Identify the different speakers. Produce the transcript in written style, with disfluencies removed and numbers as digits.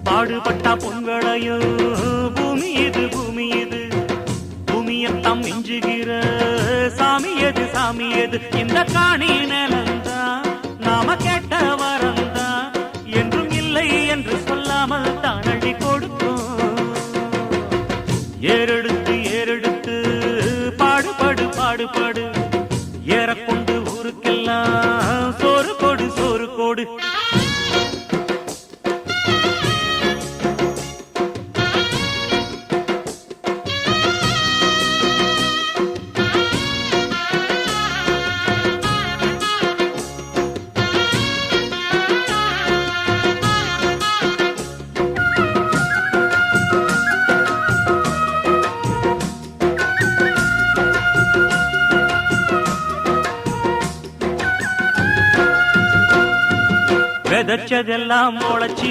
Speaker 1: பாடுபட்டா பொன்வளையோ பூமி இது பூமி இது பூமியத்தாம் மிஞ்சுகிற சாமி எது சாமி எது இந்த காணி நிலந்தான் நாம கேட்ட வரந்தான் என்றும் இல்லை என்று சொல்லாமல் தான் அள்ளி கொடுக்கும் ஏறெடுத்து ஏறெடுத்து பாடுபடு பாடுபடு ஏறக்கொண்டு ஊருக்கெல்லாம் சோறு கொடு சோறு கொடு விதைச்சதெல்லாம் முளைச்சி